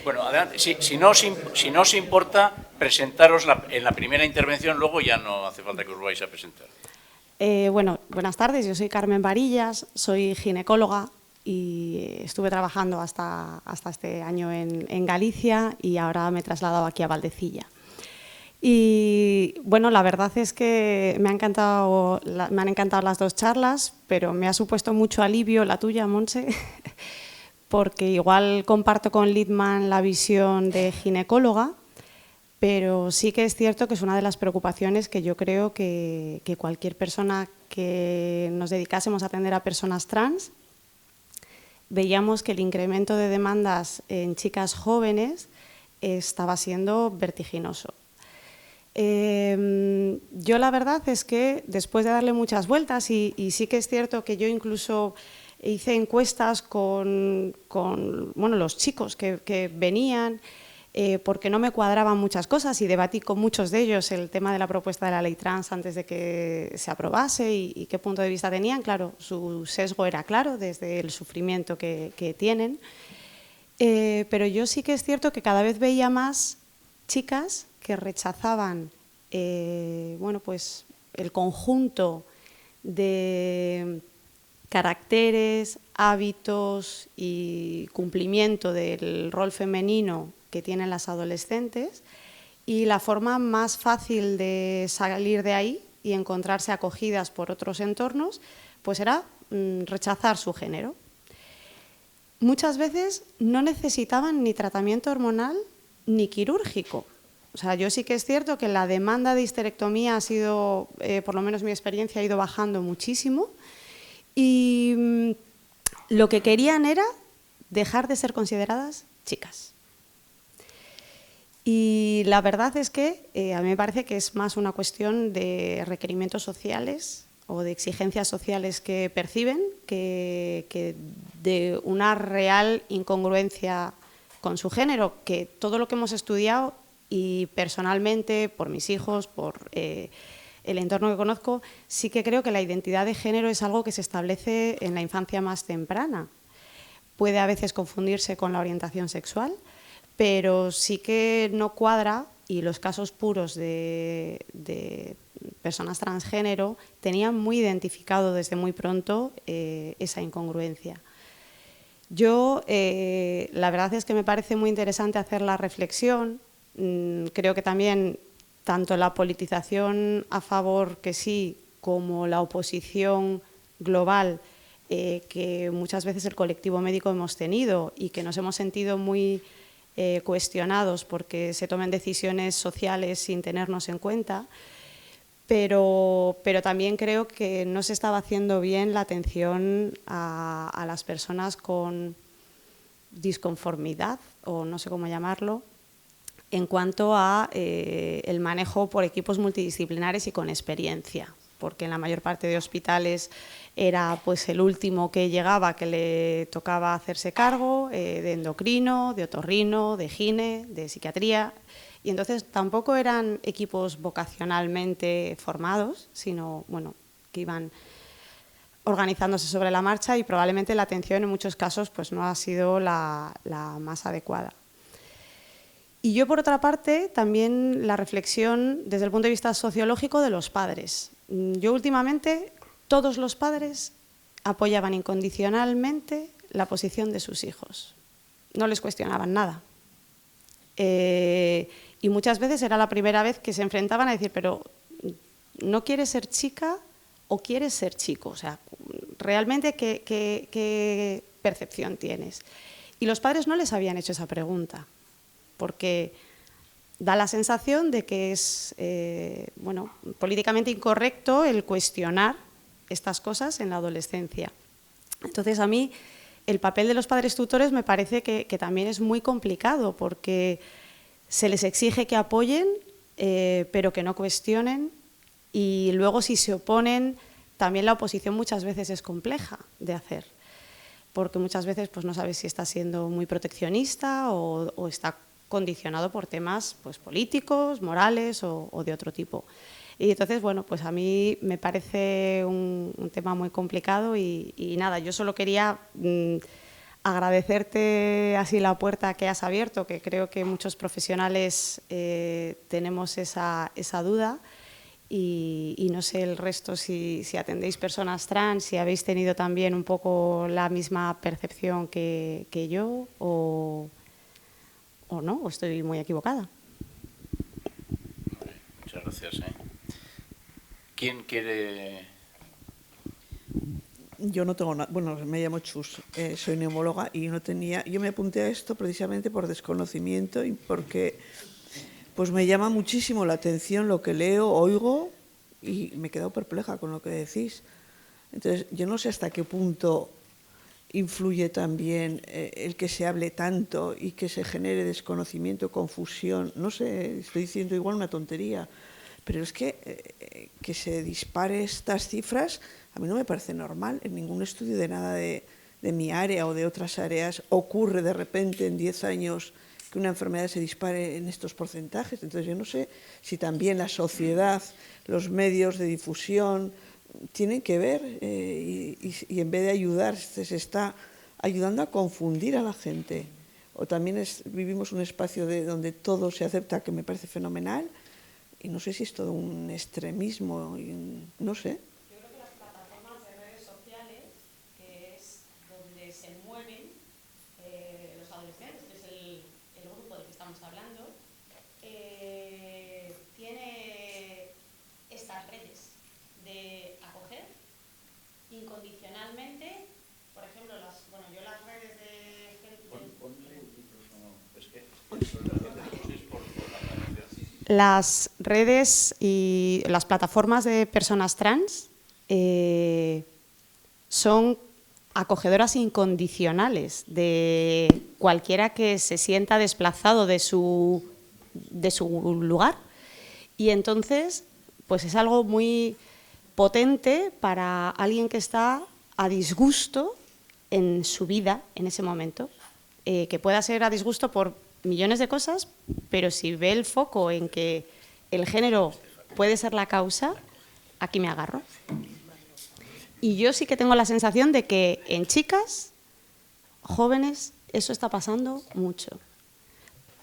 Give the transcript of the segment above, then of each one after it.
Bueno, adelante. Si no os importa, presentaros en la primera intervención, luego ya no hace falta que os vais a presentar. Bueno, buenas tardes, yo soy Carmen Varillas, soy ginecóloga y estuve trabajando hasta este año en Galicia y ahora me he trasladado aquí a Valdecilla. Y bueno, la verdad es que me han encantado las dos charlas, pero me ha supuesto mucho alivio la tuya, Montse, porque igual comparto con Lidman la visión de ginecóloga, pero sí que es cierto que es una de las preocupaciones que yo creo que cualquier persona que nos dedicásemos a atender a personas trans, veíamos que el incremento de demandas en chicas jóvenes estaba siendo vertiginoso. Yo la verdad es que después de darle muchas vueltas y sí que es cierto que yo incluso hice encuestas con los chicos que venían, porque no me cuadraban muchas cosas y debatí con muchos de ellos el tema de la propuesta de la ley trans antes de que se aprobase y qué punto de vista tenían. Claro, su sesgo era claro desde el sufrimiento que tienen, pero yo sí que es cierto que cada vez veía más chicas que rechazaban pues el conjunto de caracteres, hábitos y cumplimiento del rol femenino que tienen las adolescentes, y la forma más fácil de salir de ahí y encontrarse acogidas por otros entornos pues era rechazar su género. Muchas veces no necesitaban ni tratamiento hormonal ni quirúrgico. O sea, yo sí que es cierto que la demanda de histerectomía ha sido, por lo menos mi experiencia, ha ido bajando muchísimo, y lo que querían era dejar de ser consideradas chicas. Y la verdad es que a mí me parece que es más una cuestión de requerimientos sociales o de exigencias sociales que perciben que de una real incongruencia con su género, que todo lo que hemos estudiado y personalmente, por mis hijos, por el entorno que conozco, sí que creo que la identidad de género es algo que se establece en la infancia más temprana. Puede a veces confundirse con la orientación sexual, pero sí que no cuadra, y los casos puros de personas transgénero tenían muy identificado desde muy pronto esa incongruencia. Yo, la verdad es que me parece muy interesante hacer la reflexión. Creo que también tanto la politización a favor que sí, como la oposición global que muchas veces el colectivo médico hemos tenido y que nos hemos sentido muy cuestionados porque se tomen decisiones sociales sin tenernos en cuenta, pero también creo que no se estaba haciendo bien la atención a las personas con disconformidad, o no sé cómo llamarlo, en cuanto a el manejo por equipos multidisciplinares y con experiencia, porque en la mayor parte de hospitales era pues el último que llegaba que le tocaba hacerse cargo de endocrino, de otorrino, de gine, de psiquiatría, y entonces tampoco eran equipos vocacionalmente formados, sino bueno, que iban organizándose sobre la marcha, y probablemente la atención en muchos casos pues no ha sido la más adecuada. Y yo, por otra parte, también la reflexión desde el punto de vista sociológico de los padres. Yo últimamente, todos los padres apoyaban incondicionalmente la posición de sus hijos. No les cuestionaban nada. Y muchas veces era la primera vez que se enfrentaban a decir, pero ¿no quieres ser chica o quieres ser chico? O sea, ¿realmente qué percepción tienes? Y los padres no les habían hecho esa pregunta, porque da la sensación de que es políticamente incorrecto el cuestionar estas cosas en la adolescencia. Entonces, a mí el papel de los padres tutores me parece que también es muy complicado, porque se les exige que apoyen, pero que no cuestionen, y luego si se oponen, también la oposición muchas veces es compleja de hacer, porque muchas veces pues, no sabes si está siendo muy proteccionista o está condicionado por temas pues, políticos, morales o de otro tipo. Y entonces, bueno, pues a mí me parece un tema muy complicado y nada, yo solo quería agradecerte así la puerta que has abierto, que creo que muchos profesionales tenemos esa duda. Y no sé el resto, si atendéis personas trans, si habéis tenido también un poco la misma percepción que yo o no, o estoy muy equivocada. Muchas gracias. ¿Quién quiere...? Yo no tengo nada, bueno, me llamo Chus, soy neumóloga y yo me apunté a esto precisamente por desconocimiento y porque pues me llama muchísimo la atención lo que leo, oigo y me he quedado perpleja con lo que decís. Entonces, yo no sé hasta qué punto influye también el que se hable tanto y que se genere desconocimiento, confusión. No sé, estoy diciendo igual una tontería, pero es que se dispare estas cifras a mí no me parece normal. En ningún estudio de nada de mi área o de otras áreas ocurre de repente en 10 años que una enfermedad se dispare en estos porcentajes. Entonces yo no sé si también la sociedad, los medios de difusión tienen que ver y en vez de ayudar se está ayudando a confundir a la gente. O también vivimos un espacio donde todo se acepta, que me parece fenomenal, y no sé si es todo un extremismo, no sé. Yo creo que las plataformas de redes sociales, que es donde se mueven los adolescentes, que es el grupo del que estamos hablando, tiene estas redes de acoger incondicionalmente, por ejemplo, yo las redes de... Las redes y las plataformas de personas trans son acogedoras incondicionales de cualquiera que se sienta desplazado de su lugar. Y entonces, pues es algo muy potente para alguien que está a disgusto en su vida en ese momento, que pueda ser a disgusto por millones de cosas, pero si ve el foco en que el género puede ser la causa, aquí me agarro. Y yo sí que tengo la sensación de que en chicas jóvenes eso está pasando mucho,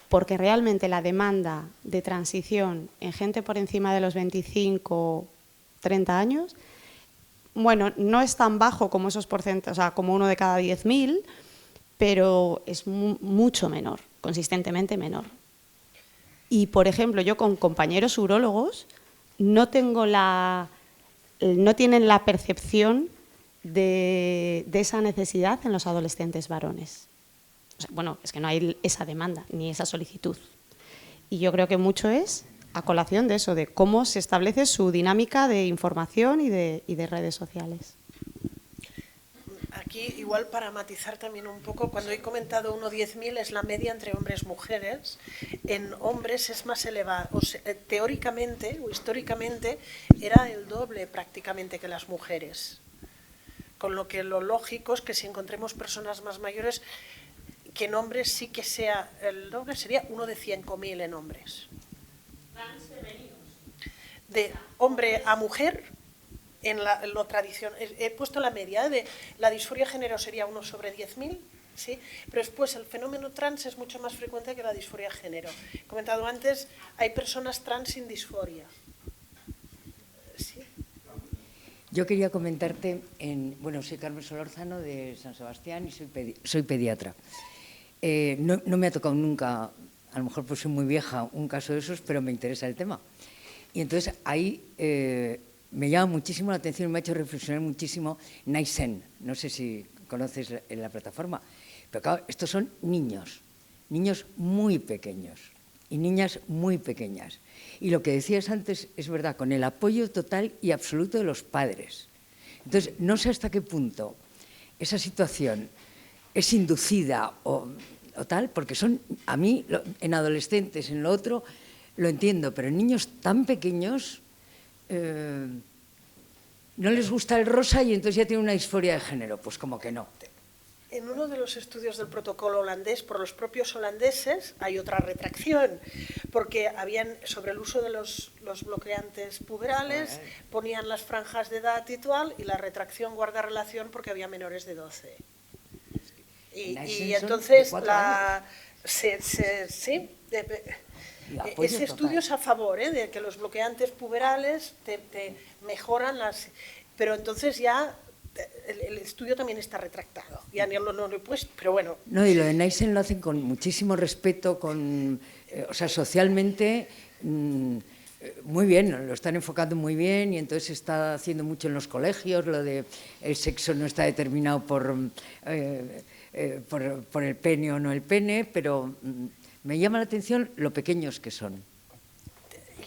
porque realmente la demanda de transición en gente por encima de los 25, 30 años, bueno, no es tan bajo como esos porcentajes, o sea, como 1 de cada 10.000, pero es mucho menor, consistentemente menor. Y, por ejemplo, yo con compañeros urólogos no tienen la percepción de esa necesidad en los adolescentes varones. O sea, bueno, es que no hay esa demanda ni esa solicitud. Y yo creo que mucho es a colación de eso, de cómo se establece su dinámica de información y de redes sociales. Aquí, igual para matizar también un poco, cuando he comentado 1/10.000 es la media entre hombres y mujeres. En hombres es más elevado. O sea, teóricamente o históricamente era el doble prácticamente que las mujeres. Con lo que lo lógico es que si encontremos personas más mayores, que en hombres sí que sea el doble, sería 1 de 100.000 en hombres. De hombre a mujer, en lo tradicional, he puesto la media de la disforia de género sería 1 sobre 10.000, ¿sí? Pero después el fenómeno trans es mucho más frecuente que la disforia de género. He comentado antes, hay personas trans sin disforia. ¿Sí? Yo quería comentarte, bueno, soy Carmen Solórzano de San Sebastián y soy pediatra. No me ha tocado nunca, a lo mejor pues soy muy vieja, un caso de esos, pero me interesa el tema. Y entonces ahí me llama muchísimo la atención y me ha hecho reflexionar muchísimo Naisen. No sé si conoces la plataforma, pero claro, estos son niños muy pequeños y niñas muy pequeñas. Y lo que decías antes es verdad, con el apoyo total y absoluto de los padres. Entonces, no sé hasta qué punto esa situación es inducida o tal, porque son, a mí, en adolescentes, en lo otro, lo entiendo, pero en niños tan pequeños no les gusta el rosa y entonces ya tienen una disforia de género. Pues como que no. En uno de los estudios del protocolo holandés, por los propios holandeses, hay otra retracción, porque habían, sobre el uso de los bloqueantes puberales, ponían las franjas de edad y tal, y la retracción guarda relación porque había menores de 12. Y entonces, sí, ese estudio es a favor de que los bloqueantes puberales te mejoran las... Pero entonces ya el estudio también está retractado. Ya no lo he puesto, pero bueno. No, y lo de Naisen lo hacen con muchísimo respeto, o sea, socialmente... muy bien, lo están enfocando muy bien y entonces se está haciendo mucho en los colegios, lo de el sexo no está determinado por el pene o no el pene, pero me llama la atención lo pequeños que son.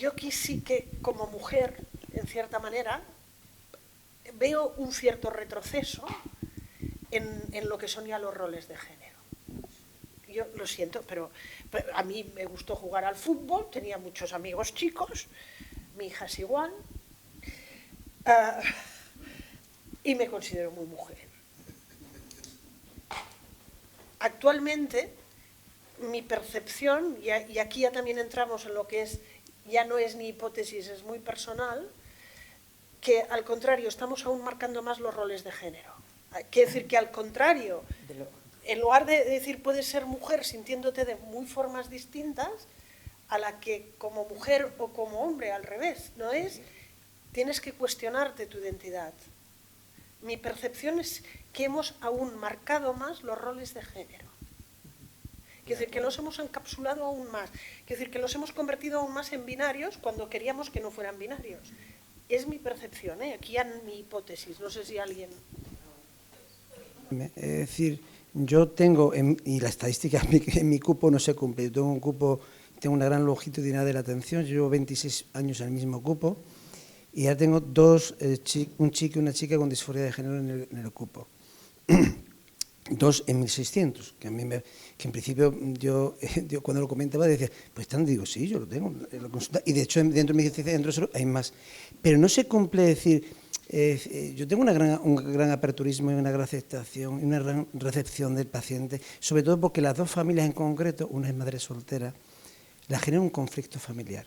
Yo aquí sí que, como mujer, en cierta manera, veo un cierto retroceso en lo que son ya los roles de género. Yo lo siento, pero a mí me gustó jugar al fútbol, tenía muchos amigos chicos, mi hija es igual, y me considero muy mujer. Actualmente, mi percepción, y aquí ya también entramos en lo que es, ya no es ni hipótesis, es muy personal, que al contrario, estamos aún marcando más los roles de género. Quiere decir que al contrario... En lugar de decir puedes ser mujer sintiéndote de muy formas distintas, a la que como mujer o como hombre, al revés, ¿no es? Tienes que cuestionarte tu identidad. Mi percepción es que hemos aún marcado más los roles de género. Quiere decir que los hemos encapsulado aún más. Quiere decir que los hemos convertido aún más en binarios cuando queríamos que no fueran binarios. Es mi percepción, Aquí ya mi hipótesis, no sé si alguien... Es decir... Yo tengo, y la estadística en mi cupo no se cumple, yo tengo un cupo, tengo una gran longitudinalidad de la atención, yo llevo 26 años en el mismo cupo y ya tengo un chico y una chica con disforia de género en el cupo. 2 en 1600, que en principio yo cuando lo comentaba decía, pues tan digo, sí, yo lo tengo en la consulta, y de hecho dentro de 1600 hay más, pero no se cumple decir... yo tengo un gran aperturismo y una gran aceptación y una gran recepción del paciente, sobre todo porque las dos familias en concreto, una es madre soltera, la genera un conflicto familiar.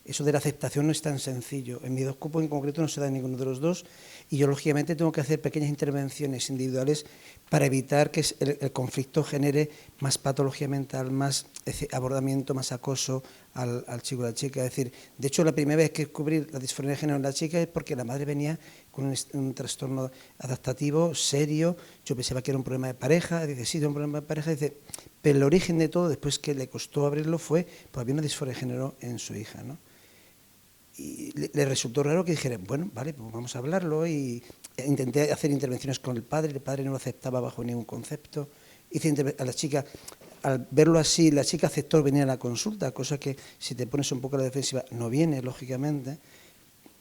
Eso de la aceptación no es tan sencillo. En mis 2 cupos en concreto no se da en ninguno de los 2 y yo lógicamente tengo que hacer pequeñas intervenciones individuales para evitar que el conflicto genere más patología mental, más abordamiento, más acoso al chico o la chica. Es decir, de hecho la primera vez que descubrí la disforia de género en la chica es porque la madre venía con un trastorno adaptativo serio. Yo pensaba que era un problema de pareja, dice, sí, era un problema de pareja, dice, pero el origen de todo, después que le costó abrirlo, fue, pues había una disforia de género en su hija, ¿no? Y le resultó raro que dijera, bueno, vale, pues vamos a hablarlo, y intenté hacer intervenciones con el padre no lo aceptaba bajo ningún concepto. Hice a la chica, al verlo así, la chica aceptó venir a la consulta, cosa que si te pones un poco a la defensiva no viene, lógicamente.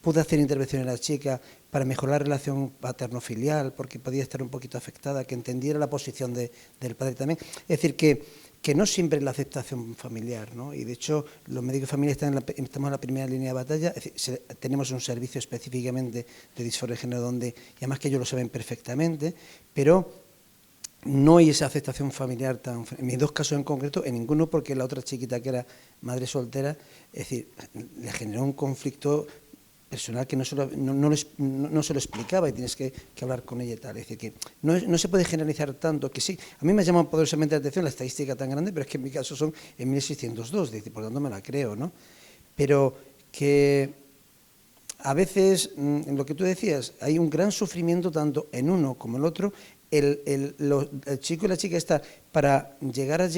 Pude hacer intervenciones a la chica para mejorar la relación paterno-filial, porque podía estar un poquito afectada, que entendiera la posición del padre también. Es decir, que no siempre es la aceptación familiar, ¿no? Y de hecho los médicos familiares estamos en la primera línea de batalla, es decir, tenemos un servicio específicamente de disforia de género donde, y además que ellos lo saben perfectamente, pero no hay esa aceptación familiar tan... En mis 2 casos en concreto, en ninguno, porque la otra chiquita que era madre soltera, es decir, le generó un conflicto personal que no se lo explicaba y tienes que hablar con ella y tal. Es decir, que no se puede generalizar tanto, que sí, a mí me ha llamado poderosamente la atención la estadística tan grande, pero es que en mi caso son en 1602, por lo tanto me la creo, ¿no? Pero que a veces, en lo que tú decías, hay un gran sufrimiento tanto en uno como en el otro. El chico y la chica está, para llegar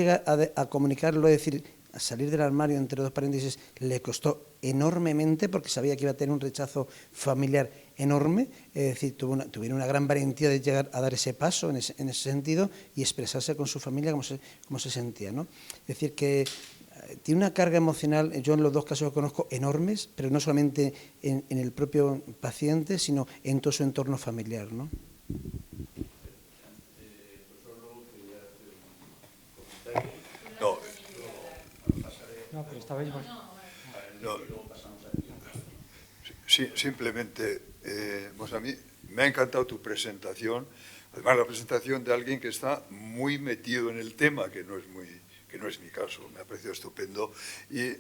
a comunicarlo, es decir, a salir del armario, entre 2 paréntesis, le costó enormemente porque sabía que iba a tener un rechazo familiar enorme, es decir, tuvieron una gran valentía de llegar a dar ese paso en ese sentido y expresarse con su familia cómo se sentía, ¿no? Es decir, que tiene una carga emocional, yo en los 2 casos que conozco, enormes, pero no solamente en el propio paciente, sino en todo su entorno familiar, ¿no? No, pero estabais... No. Sí, simplemente, pues a mí me ha encantado tu presentación, además la presentación de alguien que está muy metido en el tema, que no es mi caso, me ha parecido estupendo, y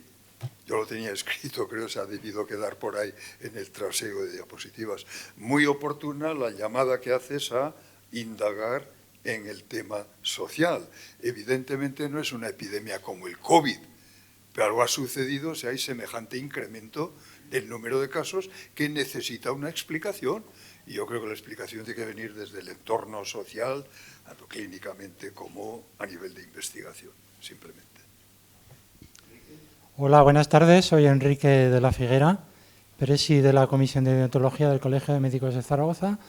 yo lo tenía escrito, creo, se ha debido quedar por ahí en el trasego de diapositivas. Muy oportuna la llamada que haces a indagar en el tema social. Evidentemente no es una epidemia como el COVID, pero algo ha sucedido si hay semejante incremento del número de casos que necesita una explicación. Y yo creo que la explicación tiene que venir desde el entorno social, tanto clínicamente como a nivel de investigación, simplemente. Hola, buenas tardes. Soy Enrique de la Figuera, presi de la Comisión de Deontología del Colegio de Médicos de Zaragoza,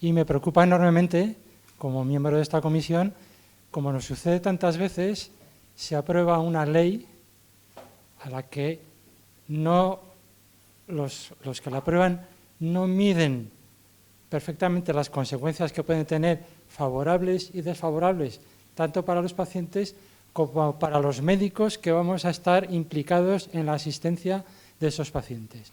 y me preocupa enormemente, como miembro de esta comisión, como nos sucede tantas veces, se aprueba una ley a la que no los que la aprueban no miden perfectamente las consecuencias que pueden tener favorables y desfavorables, tanto para los pacientes como para los médicos que vamos a estar implicados en la asistencia de esos pacientes.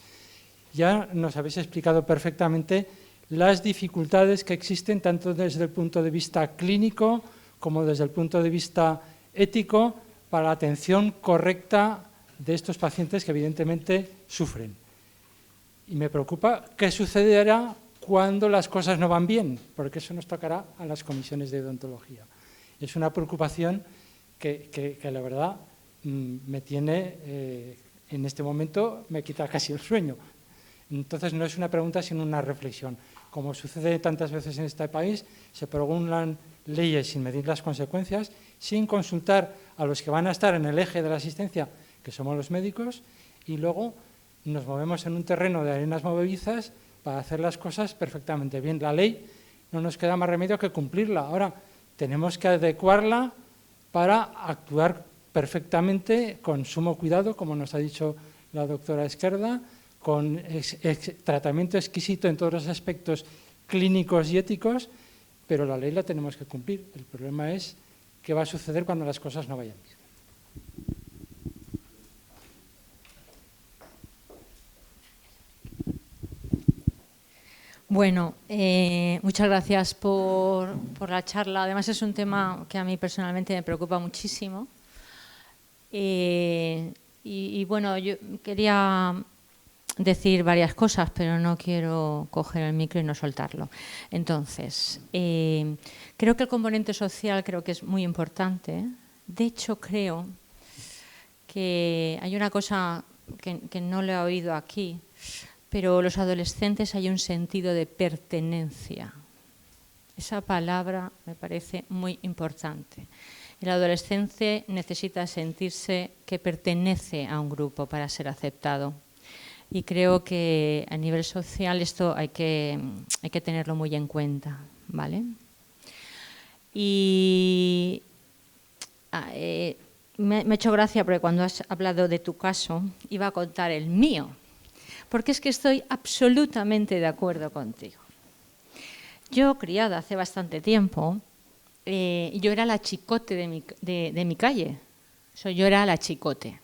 Ya nos habéis explicado perfectamente las dificultades que existen tanto desde el punto de vista clínico como desde el punto de vista ético para la atención correcta de estos pacientes que evidentemente sufren. Y me preocupa qué sucederá cuando las cosas no van bien, porque eso nos tocará a las comisiones de odontología. Es una preocupación que la verdad me tiene, en este momento, me quita casi el sueño. Entonces no es una pregunta sino una reflexión. Como sucede tantas veces en este país, se promulgan leyes sin medir las consecuencias, sin consultar a los que van a estar en el eje de la asistencia, que somos los médicos, y luego nos movemos en un terreno de arenas movedizas para hacer las cosas perfectamente bien. La ley no nos queda más remedio que cumplirla. Ahora tenemos que adecuarla para actuar perfectamente, con sumo cuidado, como nos ha dicho la doctora Esquerda, con tratamiento exquisito en todos los aspectos clínicos y éticos, pero la ley la tenemos que cumplir. El problema es qué va a suceder cuando las cosas no vayan bien. Bueno, muchas gracias por la charla. Además es un tema que a mí personalmente me preocupa muchísimo. Y bueno, yo quería decir varias cosas, pero no quiero coger el micro y no soltarlo. Entonces, creo que el componente social creo que es muy importante. De hecho, creo que hay una cosa que no le he oído aquí, pero los adolescentes hay un sentido de pertenencia. Esa palabra me parece muy importante. El adolescente necesita sentirse que pertenece a un grupo para ser aceptado. Y creo que a nivel social esto hay que tenerlo muy en cuenta, ¿vale? Y me ha hecho gracia porque cuando has hablado de tu caso iba a contar el mío, porque es que estoy absolutamente de acuerdo contigo. Yo, criada hace bastante tiempo, yo era la chicote de mi calle. Yo era la chicote.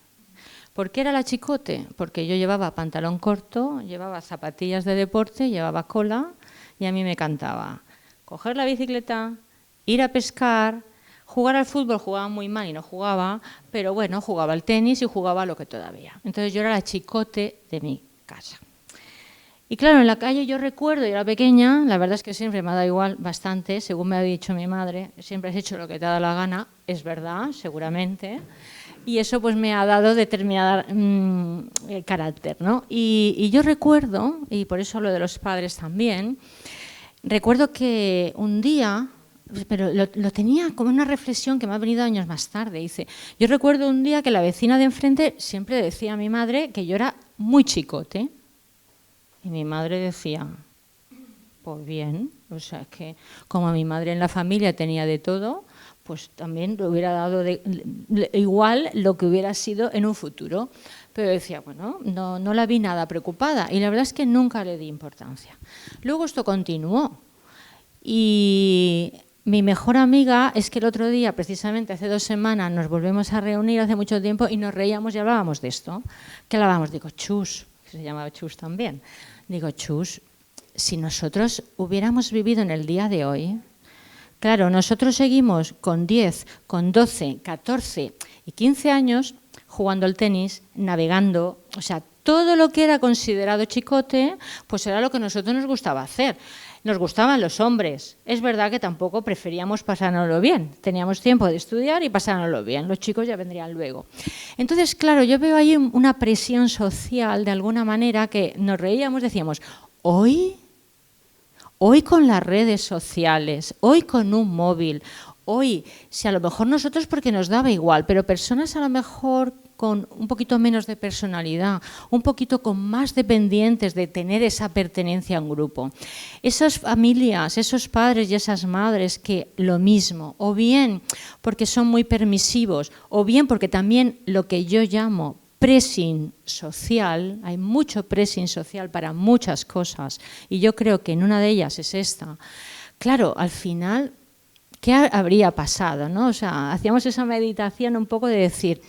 ¿Por qué era la chicote? Porque yo llevaba pantalón corto, llevaba zapatillas de deporte, llevaba cola y a mí me encantaba coger la bicicleta, ir a pescar, jugar al fútbol, jugaba muy mal y no jugaba, pero bueno, jugaba al tenis y jugaba lo que todavía. Entonces yo era la chicote de mi casa. Y claro, en la calle yo recuerdo, yo era pequeña, la verdad es que siempre me ha dado igual bastante, según me ha dicho mi madre, siempre has hecho lo que te ha dado la gana, es verdad, seguramente, y eso pues me ha dado determinado carácter, ¿no? Y yo recuerdo, y por eso hablo de los padres también, recuerdo que un día, pero lo tenía como una reflexión que me ha venido años más tarde, dice, yo recuerdo un día que la vecina de enfrente siempre decía a mi madre que yo era muy chicote. Y mi madre decía, pues bien, o sea, que como mi madre en la familia tenía de todo, pues también le hubiera dado igual lo que hubiera sido en un futuro. Pero decía, bueno, no la vi nada preocupada y la verdad es que nunca le di importancia. Luego esto continuó y mi mejor amiga es que el otro día, precisamente hace 2 semanas, nos volvemos a reunir hace mucho tiempo y nos reíamos y hablábamos de esto. ¿Qué hablábamos? Digo, Chus, que se llamaba Chus también. Digo, Chus, si nosotros hubiéramos vivido en el día de hoy, claro, nosotros seguimos con 10, con 12, 14 y 15 años jugando al tenis, navegando, o sea, todo lo que era considerado chicote, pues era lo que a nosotros nos gustaba hacer. Nos gustaban los hombres. Es verdad que tampoco preferíamos pasárnoslo bien. Teníamos tiempo de estudiar y pasárnoslo bien. Los chicos ya vendrían luego. Entonces, claro, yo veo ahí una presión social, de alguna manera, que nos reíamos, decíamos, hoy con las redes sociales, hoy con un móvil, hoy, si a lo mejor nosotros porque nos daba igual, pero personas a lo mejor con un poquito menos de personalidad, un poquito con más dependientes de tener esa pertenencia a un grupo. Esas familias, esos padres y esas madres que lo mismo, o bien porque son muy permisivos, o bien porque también lo que yo llamo pressing social, hay mucho pressing social para muchas cosas, y yo creo que en una de ellas es esta. Claro, al final, ¿qué habría pasado, no? O sea, hacíamos esa meditación un poco de decir,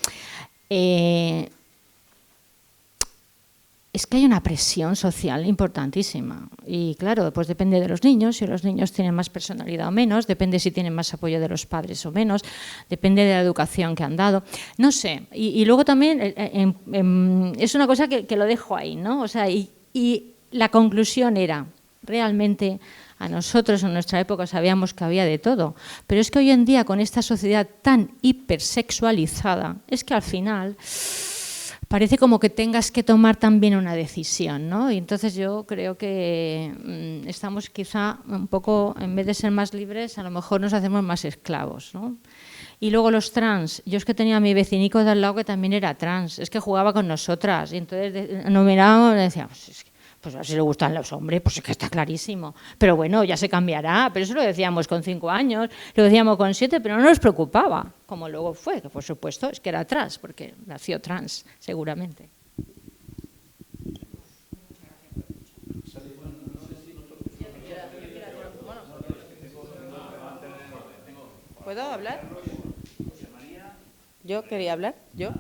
es que hay una presión social importantísima y claro, pues depende de los niños, si los niños tienen más personalidad o menos, depende si tienen más apoyo de los padres o menos, depende de la educación que han dado, no sé, y luego también es una cosa que lo dejo ahí, ¿no? O sea, y la conclusión era, realmente a nosotros en nuestra época sabíamos que había de todo, pero es que hoy en día con esta sociedad tan hipersexualizada, es que al final parece como que tengas que tomar también una decisión, ¿no? Y entonces yo creo que estamos quizá un poco, en vez de ser más libres, a lo mejor nos hacemos más esclavos, ¿no? Y luego los trans, yo es que tenía a mi vecinico de al lado que también era trans, es que jugaba con nosotras y entonces nos mirábamos y decíamos, pues a si le gustan los hombres, pues es que está clarísimo. Pero bueno, ya se cambiará. Pero eso lo decíamos con 5 años, lo decíamos con 7, pero no nos preocupaba, como luego fue, que por supuesto es que era trans, porque nació trans, seguramente. ¿Puedo hablar? ¿Yo quería hablar? ¿Yo?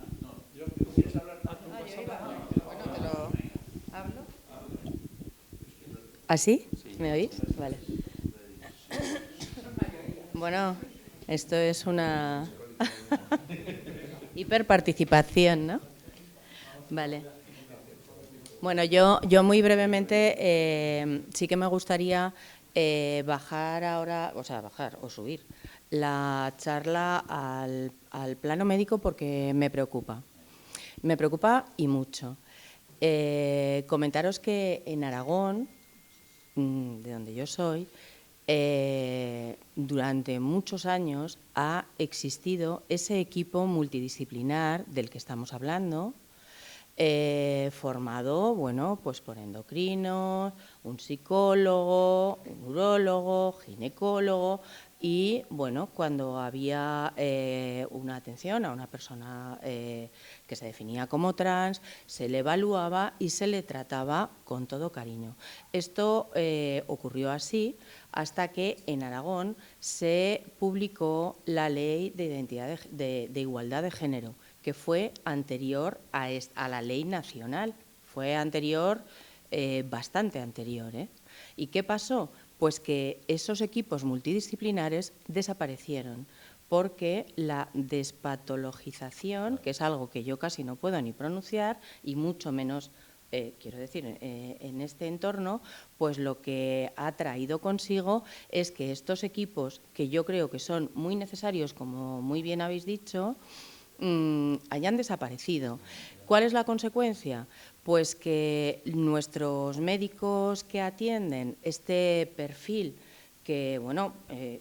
Bueno, te lo hablo. ¿Así? ¿Me oís? Vale. Bueno, esto es una hiperparticipación, ¿no? Vale. Bueno, yo muy brevemente sí que me gustaría bajar ahora, o sea, bajar o subir la charla al plano médico porque me preocupa. Me preocupa y mucho. Comentaros que en Aragón, de donde yo soy, durante muchos años ha existido ese equipo multidisciplinar del que estamos hablando, formado, bueno, pues por endocrinos, un psicólogo, un urólogo, ginecólogo y, bueno, cuando había una atención a una persona que se definía como trans, se le evaluaba y se le trataba con todo cariño. Esto ocurrió así hasta que en Aragón se publicó la Ley de Identidad de Igualdad de Género, que fue anterior a la ley nacional, fue anterior, bastante anterior. ¿Y qué pasó? Pues que esos equipos multidisciplinares desaparecieron porque la despatologización, que es algo que yo casi no puedo ni pronunciar y mucho menos, quiero decir, en este entorno, pues lo que ha traído consigo es que estos equipos, que yo creo que son muy necesarios, como muy bien habéis dicho, hayan desaparecido. ¿Cuál es la consecuencia? Pues que nuestros médicos que atienden este perfil, que bueno,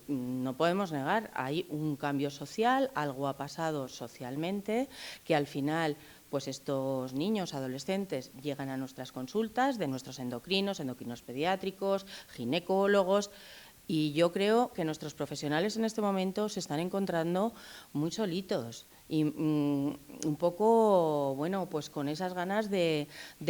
no podemos negar, hay un cambio social, algo ha pasado socialmente, que al final pues estos niños, adolescentes, llegan a nuestras consultas de nuestros endocrinos pediátricos, ginecólogos. Y yo creo que nuestros profesionales en este momento se están encontrando muy solitos y un poco, bueno, pues con esas ganas de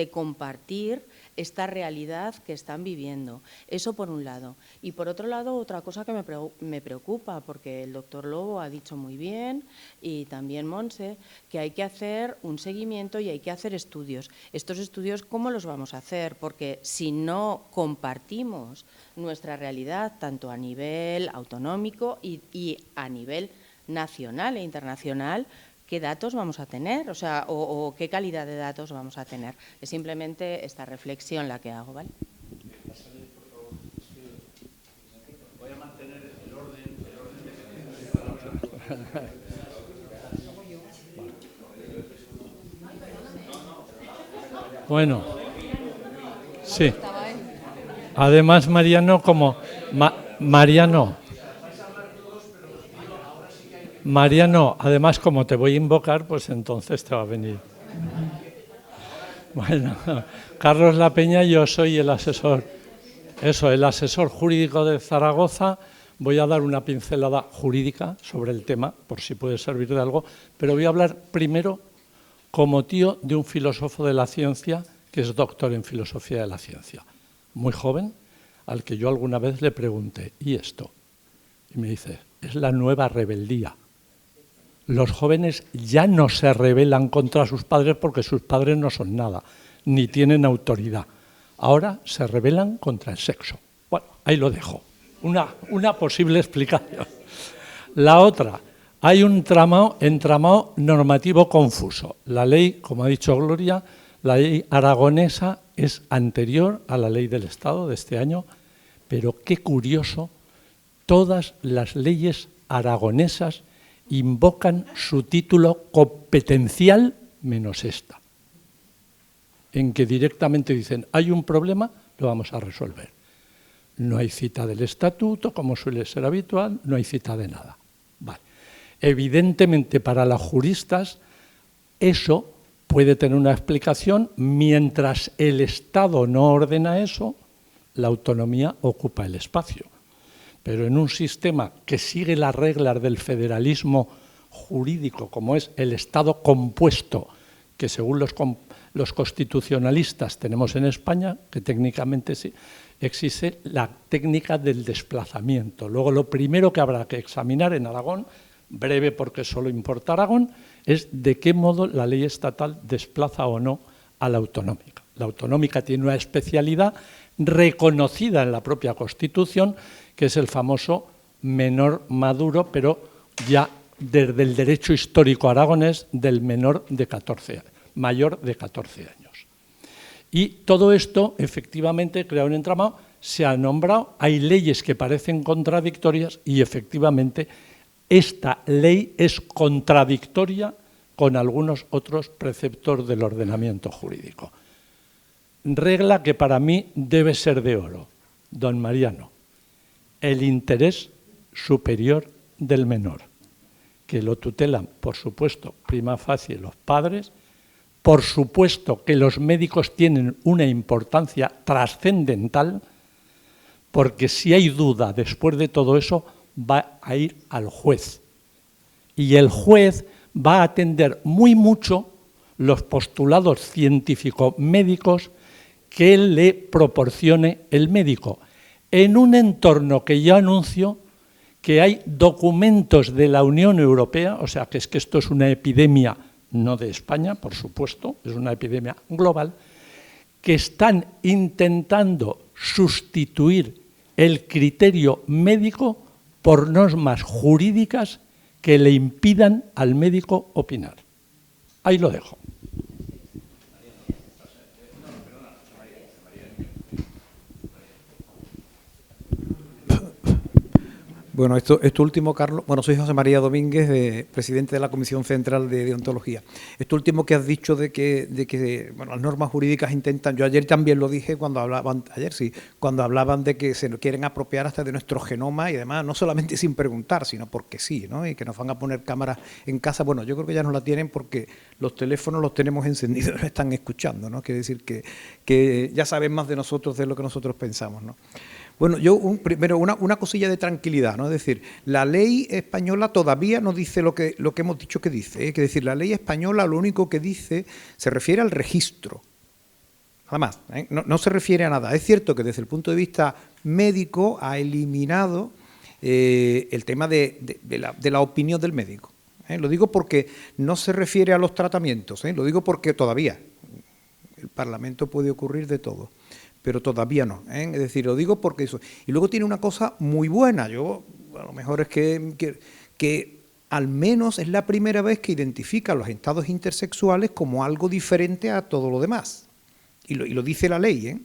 compartir esta realidad que están viviendo. Eso por un lado. Y por otro lado, otra cosa que me preocupa, porque el doctor Lobo ha dicho muy bien, y también Montse, que hay que hacer un seguimiento y hay que hacer estudios. Estos estudios, ¿cómo los vamos a hacer? Porque si no compartimos nuestra realidad, tanto a nivel autonómico y a nivel nacional e internacional, qué datos vamos a tener, o sea, o qué calidad de datos vamos a tener. Es simplemente esta reflexión la que hago, ¿vale? Voy a mantener el orden Bueno, sí. Además, Mariano, Mariano, además, como te voy a invocar, pues entonces te va a venir. Bueno, Carlos La Peña, yo soy el asesor jurídico de Zaragoza. Voy a dar una pincelada jurídica sobre el tema, por si puede servir de algo, pero voy a hablar primero como tío de un filósofo de la ciencia que es doctor en filosofía de la ciencia, muy joven, al que yo alguna vez le pregunté, ¿y esto? Y me dice, es la nueva rebeldía. Los jóvenes ya no se rebelan contra sus padres porque sus padres no son nada, ni tienen autoridad. Ahora se rebelan contra el sexo. Bueno, ahí lo dejo. Una posible explicación. La otra, hay un entramado normativo confuso. La ley, como ha dicho Gloria, la ley aragonesa es anterior a la ley del Estado de este año, pero qué curioso, todas las leyes aragonesas invocan su título competencial menos esta, en que directamente dicen, hay un problema, lo vamos a resolver. No hay cita del estatuto, como suele ser habitual, no hay cita de nada. Vale. Evidentemente, para los juristas, eso puede tener una explicación. Mientras el Estado no ordena eso, la autonomía ocupa el espacio. Pero en un sistema que sigue las reglas del federalismo jurídico, como es el Estado compuesto, que según los constitucionalistas tenemos en España, que técnicamente sí, existe la técnica del desplazamiento. Luego, lo primero que habrá que examinar en Aragón, breve porque solo importa Aragón, es de qué modo la ley estatal desplaza o no a la autonómica. La autonómica tiene una especialidad reconocida en la propia Constitución, que es el famoso menor maduro, pero ya desde el derecho histórico aragonés del mayor de 14 años. Y todo esto, efectivamente, crea un entramado, se ha nombrado, hay leyes que parecen contradictorias y, efectivamente, esta ley es contradictoria con algunos otros preceptos del ordenamiento jurídico. Regla que para mí debe ser de oro, don Mariano, el interés superior del menor, que lo tutelan, por supuesto, prima facie los padres. Por supuesto que los médicos tienen una importancia trascendental, porque si hay duda después de todo eso, va a ir al juez. Y el juez va a atender muy mucho los postulados científico-médicos que le proporcione el médico, en un entorno que ya anuncio que hay documentos de la Unión Europea, o sea que es que esto es una epidemia no de España, por supuesto, es una epidemia global, que están intentando sustituir el criterio médico por normas jurídicas que le impidan al médico opinar. Ahí lo dejo. Bueno, esto último, Carlos, bueno, soy José María Domínguez, presidente de la Comisión Central de Deontología. Esto último que has dicho de que bueno, las normas jurídicas intentan, yo ayer también lo dije cuando hablaban de que se nos quieren apropiar hasta de nuestro genoma y además no solamente sin preguntar, sino porque sí, ¿no? Y que nos van a poner cámaras en casa. Bueno, yo creo que ya nos la tienen porque los teléfonos los tenemos encendidos, nos están escuchando, ¿no? Quiere decir que ya saben más de nosotros de lo que nosotros pensamos, ¿no? Bueno, primero una cosilla de tranquilidad, ¿no? Es decir, la ley española todavía no dice lo que hemos dicho que dice, ¿eh? Es decir, la ley española lo único que dice se refiere al registro, nada más, ¿eh? No se refiere a nada. Es cierto que desde el punto de vista médico ha eliminado el tema de la opinión del médico, ¿eh? Lo digo porque no se refiere a los tratamientos, ¿eh? Lo digo porque todavía el Parlamento puede ocurrir de todo, pero todavía no, ¿eh? Es decir, lo digo porque eso. Y luego tiene una cosa muy buena, yo a lo mejor es que al menos es la primera vez que identifica los estados intersexuales como algo diferente a todo lo demás. Y lo dice la ley, ¿eh?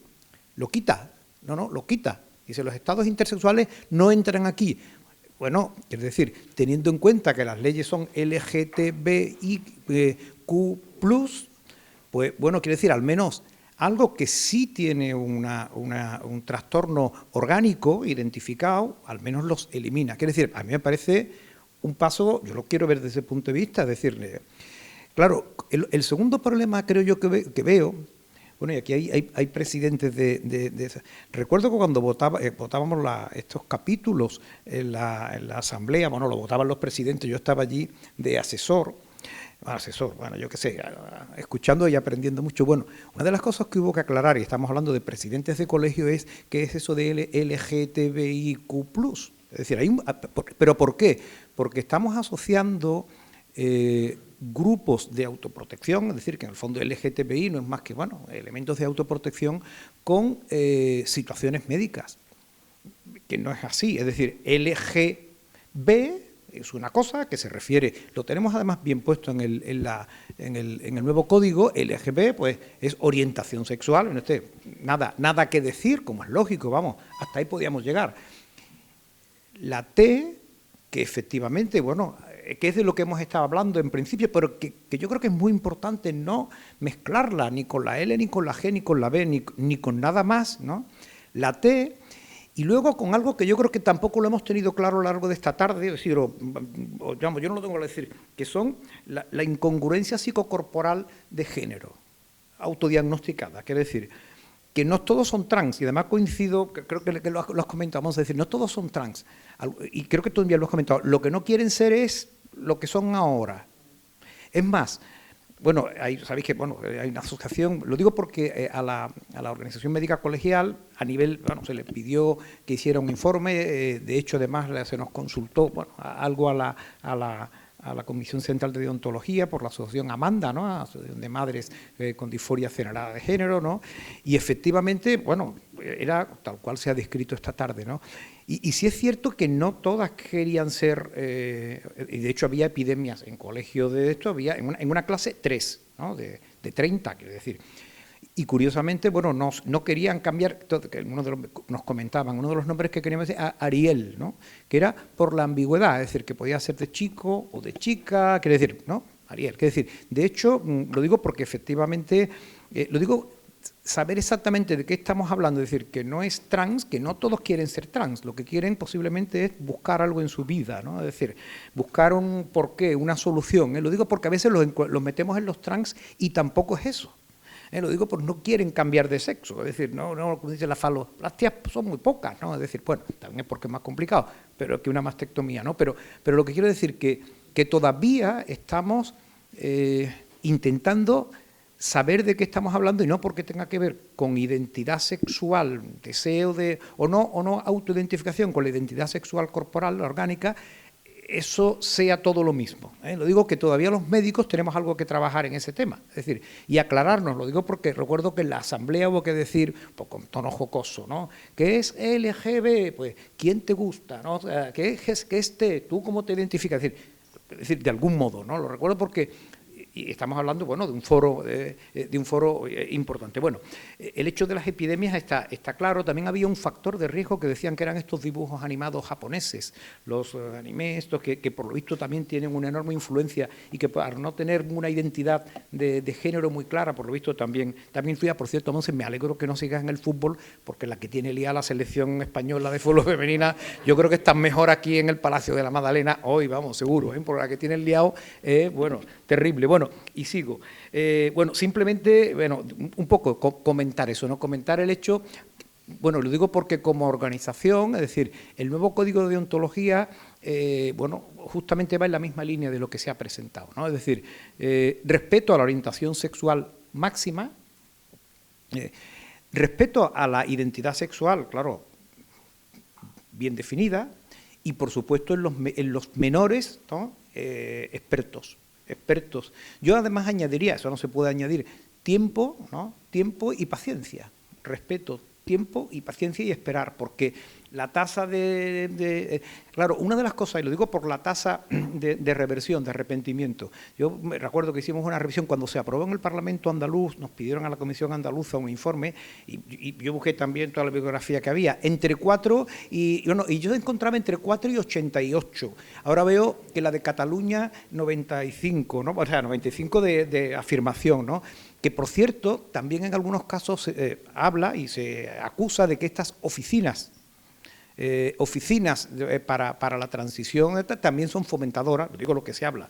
Lo quita, lo quita. Dice, los estados intersexuales no entran aquí. Bueno, es decir, teniendo en cuenta que las leyes son LGTBIQ+, pues bueno, quiere decir, al menos algo que sí tiene un trastorno orgánico identificado, al menos los elimina. Quiere decir, a mí me parece un paso, yo lo quiero ver desde ese punto de vista, es decir, claro, el segundo problema creo yo que veo, bueno, y aquí hay presidentes recuerdo que cuando votábamos estos capítulos en la asamblea, bueno, lo votaban los presidentes, yo estaba allí de asesor, bueno, yo qué sé, escuchando y aprendiendo mucho. Bueno, una de las cosas que hubo que aclarar, y estamos hablando de presidentes de colegio, es qué es eso de LGTBIQ+. Es decir, ¿pero por qué? Porque estamos asociando grupos de autoprotección, es decir, que en el fondo LGTBI no es más que, bueno, elementos de autoprotección con situaciones médicas, que no es así. Es decir, LGB es una cosa que se refiere, lo tenemos además bien puesto en el nuevo código. LGB pues es orientación sexual, nada que decir, como es lógico, vamos, hasta ahí podíamos llegar. La T, que efectivamente, bueno, que es de lo que hemos estado hablando en principio, pero que yo creo que es muy importante no mezclarla ni con la L, ni con la G, ni con la B, ni con nada más, ¿no? La T, y luego con algo que yo creo que tampoco lo hemos tenido claro a lo largo de esta tarde, es decir, yo no lo tengo que decir, que son la incongruencia psicocorporal de género, autodiagnosticada, quiere decir, que no todos son trans, y además coincido, creo que lo has comentado, vamos a decir, no todos son trans, y creo que tú ya lo has comentado, lo que no quieren ser es lo que son ahora. Es más, bueno, sabéis que bueno, hay una asociación, lo digo porque a la Organización Médica Colegial, a nivel, bueno, se le pidió que hiciera un informe, de hecho además se nos consultó, bueno, algo a la Comisión Central de Deontología por la asociación Amanda, ¿no? Asociación de Madres con Disforia Acelerada de Género, ¿no? Y efectivamente, bueno, era tal cual se ha descrito esta tarde, ¿no? Y sí es cierto que no todas querían ser, y de hecho había epidemias en colegio de esto, había en una clase 3, ¿no? de 30, quiero decir. Y curiosamente, bueno, no querían cambiar, nos comentaban, uno de los nombres que queríamos decir, Ariel, ¿no? Que era por la ambigüedad, es decir, que podía ser de chico o de chica, quiere decir, ¿no? Ariel, quiere decir, de hecho, lo digo porque efectivamente, lo digo saber exactamente de qué estamos hablando, es decir, que no es trans, que no todos quieren ser trans, lo que quieren posiblemente es buscar algo en su vida, ¿no? Es decir, buscar un porqué, una solución, ¿eh? Lo digo porque a veces los metemos en los trans y tampoco es eso. Lo digo porque no quieren cambiar de sexo, es decir, no como dice la faloplastias son muy pocas, ¿no? Es decir, bueno, también es porque es más complicado, pero que una mastectomía, ¿no? Pero lo que quiero decir que todavía estamos intentando saber de qué estamos hablando y no porque tenga que ver con identidad sexual, deseo de o no autoidentificación con la identidad sexual corporal, orgánica, eso sea todo lo mismo, ¿eh? Lo digo que todavía los médicos tenemos algo que trabajar en ese tema, es decir, y aclararnos, lo digo porque recuerdo que en la asamblea hubo que decir, pues con tono jocoso, ¿no? ¿Qué es LGB? Pues, ¿quién te gusta? ¿No? O sea, ¿qué es T? ¿Tú cómo te identificas? Es decir, de algún modo, ¿no? Lo recuerdo porque y estamos hablando, bueno, de un foro importante. Bueno, el hecho de las epidemias está claro. También había un factor de riesgo que decían que eran estos dibujos animados japoneses, los animes estos que por lo visto también tienen una enorme influencia y que para no tener una identidad de género muy clara, por lo visto también influía. Por cierto, Monse, me alegro que no sigas en el fútbol, porque la que tiene liada la selección española de fútbol femenina, yo creo que están mejor aquí en el Palacio de la Magdalena, hoy vamos, seguro, por la que tiene el liado, bueno, terrible. Bueno, y sigo. Bueno, simplemente, bueno, un poco comentar eso, ¿no? Comentar el hecho, bueno, lo digo porque como organización, es decir, el nuevo Código de Deontología, bueno, justamente va en la misma línea de lo que se ha presentado, ¿no? Es decir, respeto a la orientación sexual máxima, respeto a la identidad sexual, claro, bien definida, y por supuesto en los menores, ¿no? expertos. Yo además añadiría, eso no se puede añadir, tiempo, ¿no? Tiempo y paciencia, respeto, tiempo y paciencia y esperar, porque la tasa claro, una de las cosas, y lo digo por la tasa de reversión, de arrepentimiento. Yo me recuerdo que hicimos una revisión cuando se aprobó en el Parlamento andaluz, nos pidieron a la Comisión Andaluza un informe, y yo busqué también toda la bibliografía que había, entre 4 y yo encontraba entre 4 y 88. Ahora veo que la de Cataluña, 95, ¿no? O sea, 95 de afirmación, ¿no? Que, por cierto, también en algunos casos habla y se acusa de que estas oficinas para la transición también son fomentadoras, digo lo que se habla,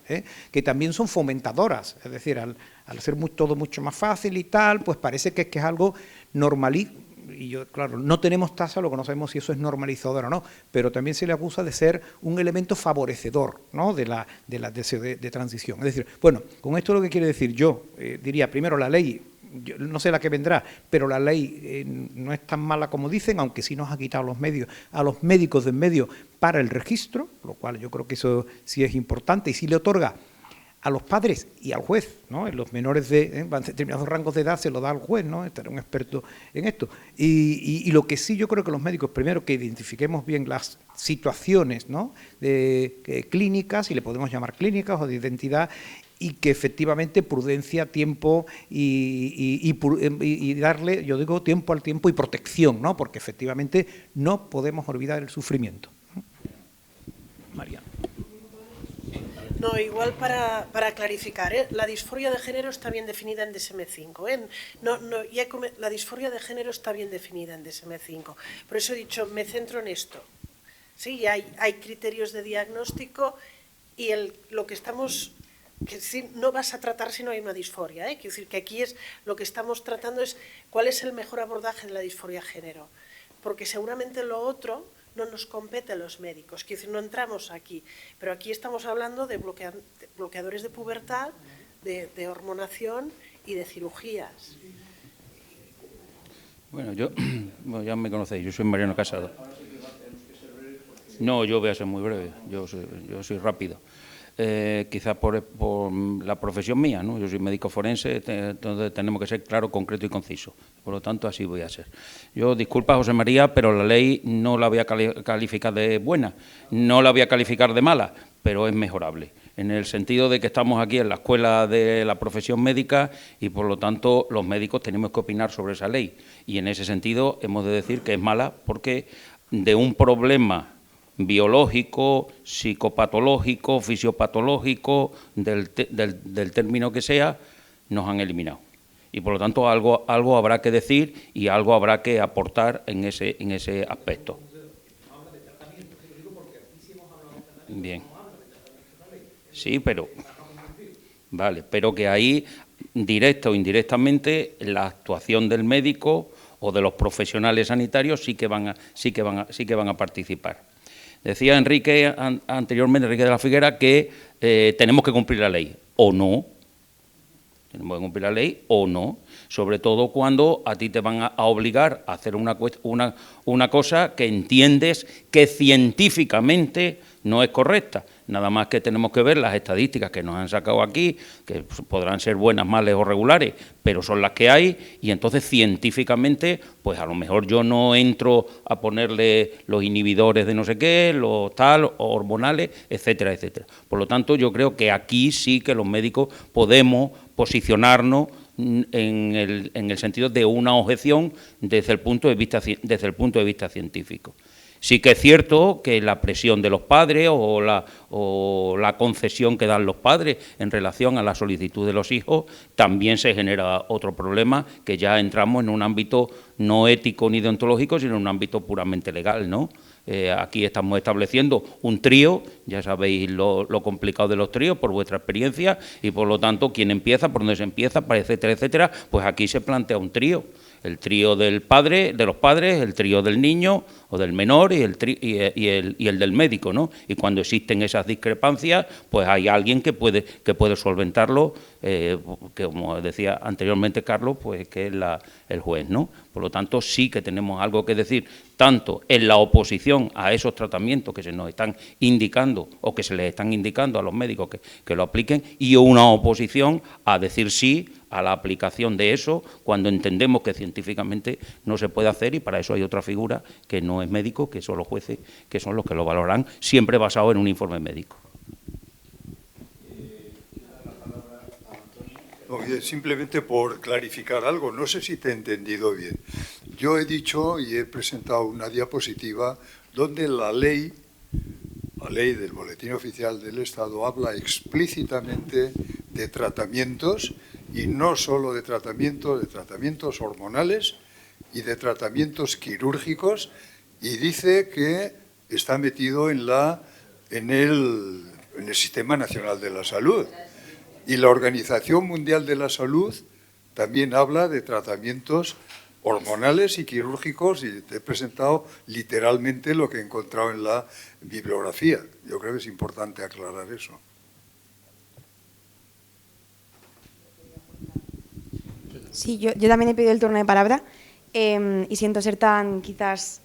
que también son fomentadoras, es decir, al hacer todo mucho más fácil y tal, pues parece que es algo normal. Y yo, claro, no tenemos tasa, lo que no sabemos si eso es normalizador o no, pero también se le acusa de ser un elemento favorecedor, ¿no? de transición. Es decir, bueno, con esto lo que quiere decir yo, diría, primero la ley, yo no sé la que vendrá, pero la ley no es tan mala como dicen, aunque sí nos ha quitado a los médicos de en medio para el registro, lo cual yo creo que eso sí es importante, y sí le otorga a los padres y al juez, ¿no? En los menores de determinados rangos de edad se lo da al juez, ¿no? Estará un experto en esto. Y lo que sí yo creo que los médicos, primero que identifiquemos bien las situaciones, ¿no? Clínicas, si le podemos llamar clínicas o de identidad, y que efectivamente prudencia, tiempo y darle, yo digo, tiempo al tiempo y protección, ¿no? Porque efectivamente no podemos olvidar el sufrimiento. María. No, igual para clarificar, la disforia de género está bien definida en DSM-5. La disforia de género está bien definida en DSM-5. Por eso he dicho, me centro en esto. Sí, hay criterios de diagnóstico y lo que estamos... que no vas a tratar si no hay una disforia, Quiero decir que aquí lo que estamos tratando es cuál es el mejor abordaje de la disforia de género, porque seguramente lo otro no nos compete a los médicos, quiero decir, no entramos aquí, pero aquí estamos hablando de bloqueadores de pubertad, de hormonación y de cirugías. Bueno, ya me conocéis, yo soy Mariano Casado. No, yo voy a ser muy breve, yo soy rápido. Quizás por la profesión mía, ¿no? Yo soy médico forense, entonces tenemos que ser claro, concreto y conciso. Por lo tanto, así voy a ser. Yo, disculpa, José María, pero la ley no la voy a calificar de buena, no la voy a calificar de mala, pero es mejorable, en el sentido de que estamos aquí en la escuela de la profesión médica y, por lo tanto, los médicos tenemos que opinar sobre esa ley. Y, en ese sentido, hemos de decir que es mala porque de un problema biológico, psicopatológico, fisiopatológico, del término que sea, nos han eliminado. Y por lo tanto algo habrá que decir y algo habrá que aportar en ese aspecto. Bien. Sí, pero que ahí, directa o indirectamente, la actuación del médico o de los profesionales sanitarios sí que van a participar. Decía anteriormente Enrique de la Figuera que tenemos que cumplir la ley, o no. Tenemos que cumplir la ley o no, sobre todo cuando a ti te van a obligar a hacer una cosa que entiendes que científicamente no es correcta. Nada más que tenemos que ver las estadísticas que nos han sacado aquí, que podrán ser buenas, malas o regulares, pero son las que hay, y entonces científicamente, pues a lo mejor yo no entro a ponerle los inhibidores de no sé qué, los tal, hormonales, etcétera, etcétera. Por lo tanto, yo creo que aquí sí que los médicos podemos posicionarnos en el sentido de una objeción desde el punto de vista científico. Sí que es cierto que la presión de los padres o la concesión que dan los padres en relación a la solicitud de los hijos, también se genera otro problema, que ya entramos en un ámbito no ético ni deontológico, sino en un ámbito puramente legal, ¿no? Aquí estamos estableciendo un trío, ya sabéis lo complicado de los tríos por vuestra experiencia, y por lo tanto, ¿quién empieza? ¿Por dónde se empieza? Etcétera, etcétera. Pues aquí se plantea un trío. El trío de los padres, el trío del niño o del menor y el del médico, ¿no? Y cuando existen esas discrepancias, pues hay alguien que puede solventarlo, que como decía anteriormente Carlos, pues que es el juez, ¿no? Por lo tanto, sí que tenemos algo que decir, tanto en la oposición a esos tratamientos que se nos están indicando o que se les están indicando a los médicos que lo apliquen, y una oposición a decir sí a la aplicación de eso cuando entendemos que científicamente no se puede hacer, y para eso hay otra figura que no es médico, que son los jueces, que son los que lo valorarán, siempre basado en un informe médico. Oye, simplemente por clarificar algo, no sé si te he entendido bien. Yo he dicho y he presentado una diapositiva donde la ley del Boletín Oficial del Estado habla explícitamente de tratamientos, y no solo de tratamientos hormonales y de tratamientos quirúrgicos, y dice que está metido en el Sistema Nacional de la Salud. Y la Organización Mundial de la Salud también habla de tratamientos hormonales y quirúrgicos, y te he presentado literalmente lo que he encontrado en la bibliografía. Yo creo que es importante aclarar eso. Sí, yo también he pedido el turno de palabra y siento ser tan quizás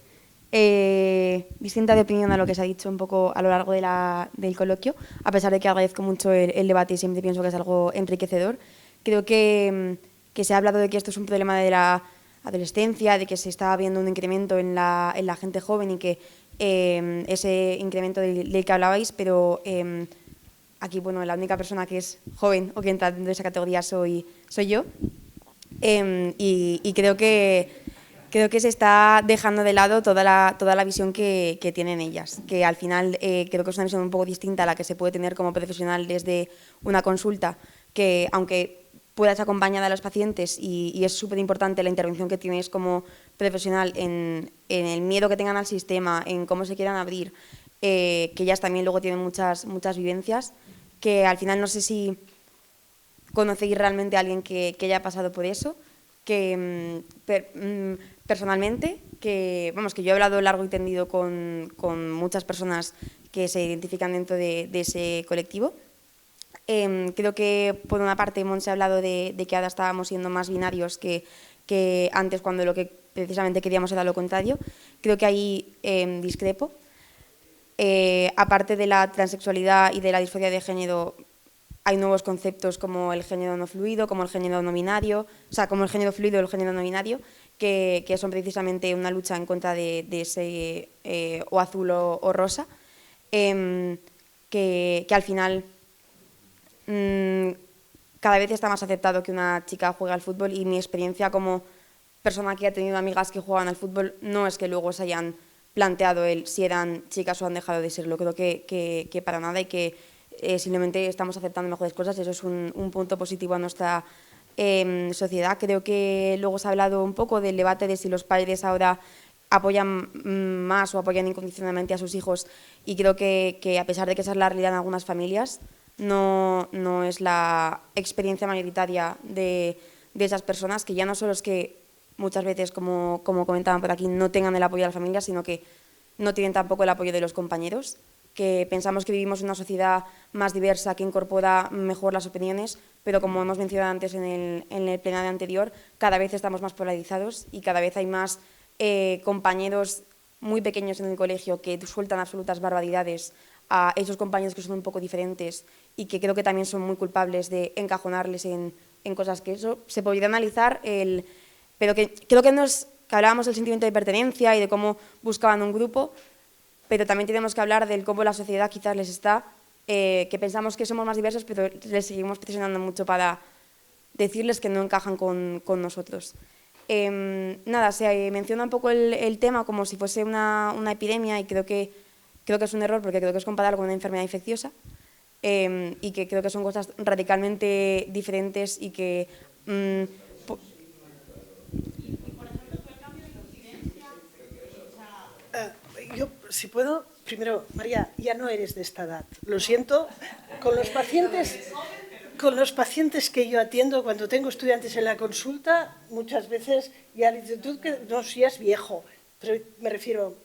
distinta de opinión a lo que se ha dicho un poco a lo largo del coloquio, a pesar de que agradezco mucho el debate y siempre pienso que es algo enriquecedor. Creo que se ha hablado de que esto es un problema de la adolescencia, de que se está viendo un incremento en la gente joven y que ese incremento del que hablabais, pero aquí, bueno, la única persona que es joven o que entra dentro de esa categoría soy yo. Y creo que se está dejando de lado toda la visión que tienen ellas, que al final creo que es una visión un poco distinta a la que se puede tener como profesional desde una consulta, que aunque puedas acompañar a los pacientes y es súper importante la intervención que tienes como profesional en el miedo que tengan al sistema, en cómo se quieran abrir, que ellas también luego tienen muchas vivencias, que al final no sé si conocéis realmente a alguien que haya pasado por eso, que personalmente, que yo he hablado largo y tendido con muchas personas que se identifican dentro de ese colectivo. Creo que por una parte Montse ha hablado de que ahora estábamos siendo más binarios que antes, cuando lo que precisamente queríamos era lo contrario. Creo que ahí discrepo. Aparte de la transexualidad y de la disforia de género, hay nuevos conceptos como el género no fluido, como el género no binario, o sea, como el género fluido y el género no binario, que son precisamente una lucha en contra de ese o azul o rosa, que al final cada vez está más aceptado que una chica juegue al fútbol, y mi experiencia como persona que ha tenido amigas que juegan al fútbol no es que luego se hayan planteado si eran chicas o han dejado de serlo. Creo que para nada, y que simplemente estamos aceptando mejores cosas. Eso es un punto positivo a nuestra sociedad. Creo que luego se ha hablado un poco del debate de si los padres ahora apoyan más o apoyan incondicionalmente a sus hijos, y creo que a pesar de que esa es la realidad en algunas familias, no es la experiencia mayoritaria de esas personas, que ya no solo es que muchas veces, como comentaban por aquí, no tengan el apoyo de la familia, sino que no tienen tampoco el apoyo de los compañeros, que pensamos que vivimos en una sociedad más diversa, que incorpora mejor las opiniones, pero como hemos mencionado antes en el plenario anterior, cada vez estamos más polarizados y cada vez hay más compañeros muy pequeños en el colegio que sueltan absolutas barbaridades a esos compañeros que son un poco diferentes, y que creo que también son muy culpables de encajonarles en cosas que eso se podría analizar, pero que creo que hablábamos del sentimiento de pertenencia y de cómo buscaban un grupo, pero también tenemos que hablar del cómo la sociedad quizás les está, que pensamos que somos más diversos, pero les seguimos presionando mucho para decirles que no encajan con nosotros. Nada, se menciona un poco el tema como si fuese una epidemia, y creo que es un error, porque creo que es comparable con una enfermedad infecciosa, y que creo que son cosas radicalmente diferentes y que... Yo, si puedo, primero, María, ya no eres de esta edad. Lo siento, con los pacientes que yo atiendo, cuando tengo estudiantes en la consulta, muchas veces ya le dicen, tú que no seas viejo, pero me refiero,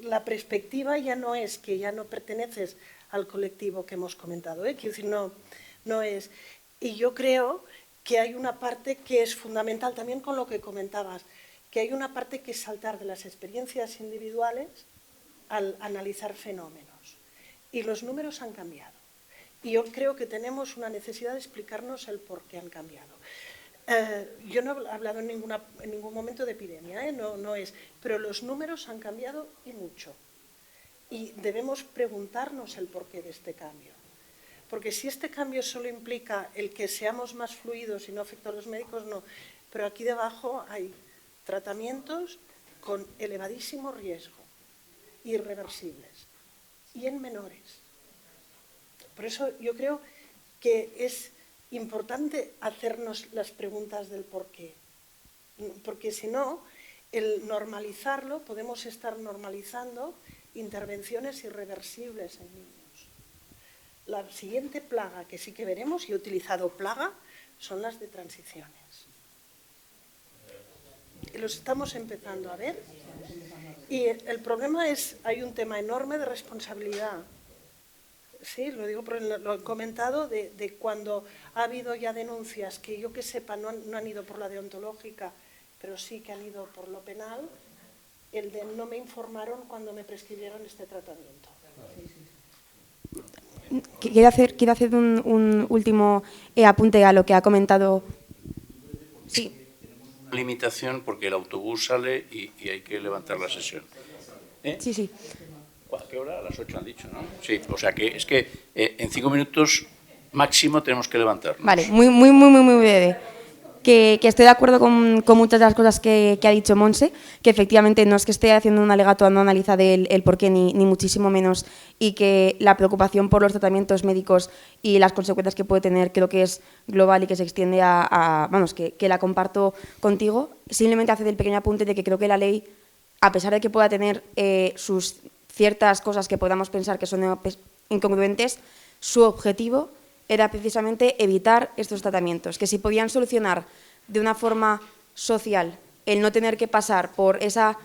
la perspectiva ya no es que ya no perteneces al colectivo que hemos comentado, quiero decir, no es. Y yo creo que hay una parte que es fundamental también con lo que comentabas, que hay una parte que es saltar de las experiencias individuales al analizar fenómenos. Y los números han cambiado. Y yo creo que tenemos una necesidad de explicarnos el por qué han cambiado. Yo no he hablado en ningún momento de epidemia, no es, pero los números han cambiado y mucho. Y debemos preguntarnos el porqué de este cambio. Porque si este cambio solo implica el que seamos más fluidos y no afecta a los médicos, no. Pero aquí debajo hay tratamientos con elevadísimo riesgo, irreversibles, y en menores. Por eso yo creo que es importante hacernos las preguntas del porqué. Porque si no, el normalizarlo, podemos estar normalizando intervenciones irreversibles en niños. La siguiente plaga que sí que veremos, y he utilizado plaga, son las de transiciones. Los estamos empezando a ver. Y el problema es, hay un tema enorme de responsabilidad. Sí, lo digo porque lo he comentado, de cuando ha habido ya denuncias que yo que sepa no han ido por la deontológica, pero sí que han ido por lo penal, el de no me informaron cuando me prescribieron este tratamiento. Quiero hacer un último apunte a lo que ha comentado. Sí. Limitación porque el autobús sale y hay que levantar la sesión. Sí, sí. ¿A qué hora? A las 8 han dicho, ¿no? Sí, o sea que es que en 5 minutos máximo tenemos que levantarnos. Vale, muy breve. Que estoy de acuerdo con muchas de las cosas que ha dicho Monse, que efectivamente no es que esté haciendo un alegato no analiza el porqué ni muchísimo menos, y que la preocupación por los tratamientos médicos y las consecuencias que puede tener creo que es global y que se extiende vamos, que la comparto contigo. Simplemente hacer el pequeño apunte de que creo que la ley, a pesar de que pueda tener sus ciertas cosas que podamos pensar que son incongruentes, su objetivo era precisamente evitar estos tratamientos, que si podían solucionar de una forma social el no tener que pasar por esa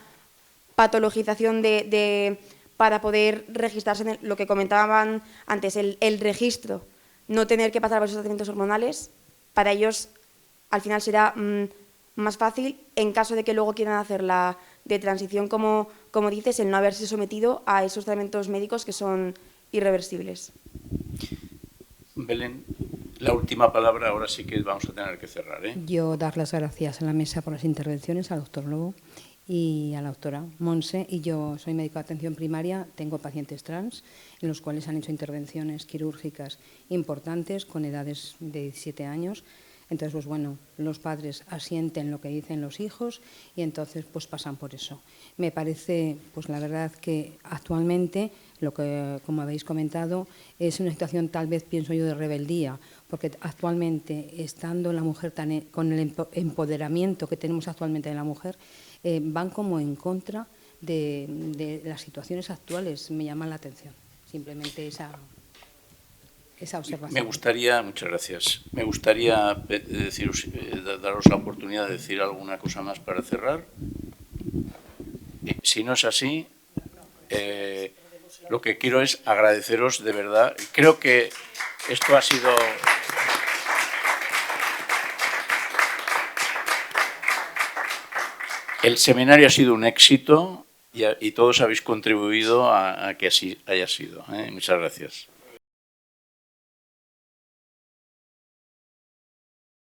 patologización para poder registrarse en lo que comentaban antes, el registro, no tener que pasar por esos tratamientos hormonales, para ellos al final será más fácil, en caso de que luego quieran hacer la de transición, como dices, el no haberse sometido a esos tratamientos médicos que son irreversibles. Belén, la última palabra, ahora sí que vamos a tener que cerrar. Yo dar las gracias a la mesa por las intervenciones, al doctor Lobo y a la doctora Monse. Y yo soy médico de atención primaria, tengo pacientes trans, en los cuales han hecho intervenciones quirúrgicas importantes con edades de 17 años. Entonces, pues bueno, los padres asienten lo que dicen los hijos y entonces pues pasan por eso. Me parece, pues la verdad que actualmente, lo que como habéis comentado, es una situación tal vez, pienso yo, de rebeldía, porque actualmente, estando la mujer con el empoderamiento que tenemos actualmente de la mujer, van como en contra de las situaciones actuales. Me llama la atención, simplemente esa observación. Me gustaría, muchas gracias, me gustaría daros la oportunidad de decir alguna cosa más para cerrar. Si no es así, lo que quiero es agradeceros de verdad. Creo que esto ha sido... El seminario ha sido un éxito y todos habéis contribuido a que así haya sido. Muchas gracias.